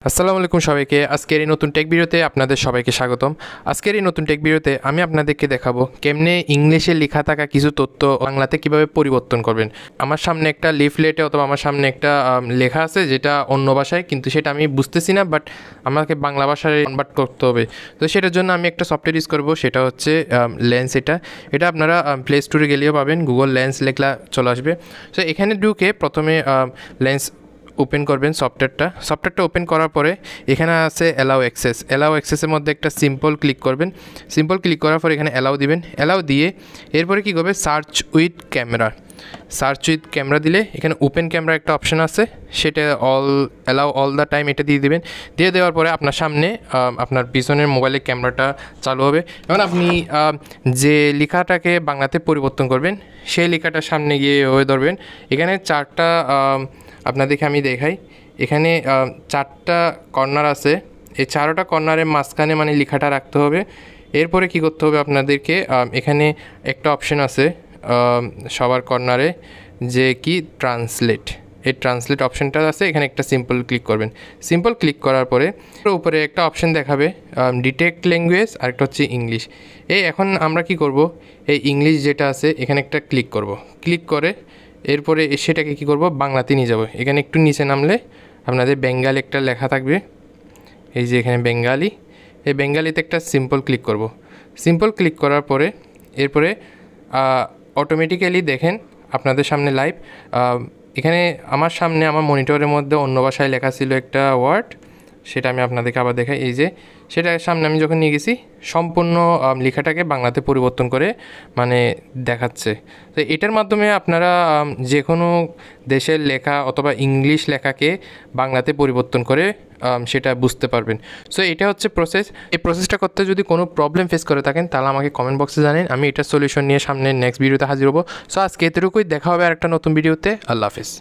আসসালামু আলাইকুম সবাইকে। আজকের এই নতুন টেক ভিডিওতে আপনাদের সবাইকে স্বাগতম। আজকের এই নতুন টেক ভিডিওতে আমি আপনাদেরকে দেখাবো কেমনে ইংলিশে লেখা থাকা কিছু তথ্য বাংলাতে কিভাবে পরিবর্তন করবেন। আমার সামনে একটা লিফলেটে অথবা আমার সামনে একটা লেখা আছে যেটা অন্য ভাষায়, কিন্তু সেটা আমি বুঝতেছি না, বাট আমাকে বাংলা ভাষায় কনভার্ট করতে হবে। তো সেটার জন্য আমি একটা সফটওয়্যার ইউজ করবো, সেটা হচ্ছে লেন্স। এটা আপনারা প্লে স্টোরে গেলেও পাবেন, গুগল লেন্স লেখলা চলে আসবে। তো এখানে ঢুকে প্রথমে লেন্স ওপেন করবেন সফটওয়্যারটা ওপেন করার পরে এখানে আছে অ্যালাউ অ্যাক্সেসের মধ্যে একটা সিম্পল ক্লিক করবেন। সিম্পল ক্লিক করার পরে এখানে অ্যালাউ দিবেন। অ্যালাউ দিয়ে এরপরে কী করবে, সার্চ উইথ ক্যামেরা দিলে এখানে ওপেন ক্যামেরা একটা অপশান আছে, সেটা অ্যালাউ অল দ্য টাইম এটা দিয়ে দেবেন। দিয়ে দেওয়ার পরে আপনার সামনে আপনার পিছনের মোবাইলের ক্যামেরাটা চালু হবে। এখন আপনি যে লেখাটাকে বাংলাতে পরিবর্তন করবেন সেই লেখাটার সামনে গিয়ে হয়ে ধরবেন। এখানে চারটা আপনাদেরকে আমি দেখাই, এখানে চারটা কর্নার আছে। এই চারোটা কর্নারের মাঝখানে মানে লেখাটা রাখতে হবে। এরপরে কি করতে হবে আপনাদেরকে, এখানে একটা অপশন আছে সবার কর্নারে, যে কি ট্রান্সলেট। এই ট্রান্সলেট অপশানটা আছে, এখানে একটা সিম্পল ক্লিক করবেন। সিম্পল ক্লিক করার পরে উপরে একটা অপশান দেখাবে ডিটেক্ট ল্যাঙ্গুয়েজ, আর একটা হচ্ছে ইংলিশ। এখন আমরা কি করব, এই ইংলিশ যেটা আছে এখানে একটা ক্লিক করে এরপরে সেটাকে কী করব, বাংলাতে নিয়ে যাব। এখানে একটু নিচে নামলে আপনাদের বেঙ্গালি একটা লেখা থাকবে, এই যে এখানে বেঙ্গালি। এই বেঙ্গালিতে একটা সিম্পল ক্লিক করব। সিম্পল ক্লিক করার পরে এরপরে অটোমেটিক্যালি দেখেন আপনাদের সামনে লাইভ এখানে আমার সামনে আমার মনিটরের মধ্যে অন্য ভাষায় লেখা ছিল একটা ওয়ার্ড, সেটা আমি আপনাদেরকে আবার দেখাই। এই যে সেটার সামনে আমি যখন নিয়ে গেছি, সম্পূর্ণ লেখাটাকে বাংলাতে পরিবর্তন করে মানে দেখাচ্ছে। তো এটার মাধ্যমে আপনারা যে কোনো দেশের লেখা অথবা ইংলিশ লেখাকে বাংলাতে পরিবর্তন করে সেটা বুঝতে পারবেন। সো এটা হচ্ছে প্রসেস। এই প্রসেসটা করতে যদি কোনো প্রবলেম ফেস করে থাকেন তাহলে আমাকে কমেন্ট বক্সে জানেন, আমি এটার সলিউশন নিয়ে সামনে নেক্সট ভিডিওতে হাজির হবো। সো আজকে এতটুকুই, দেখা হবে আর একটা নতুন ভিডিওতে। আল্লাহ হাফিজ।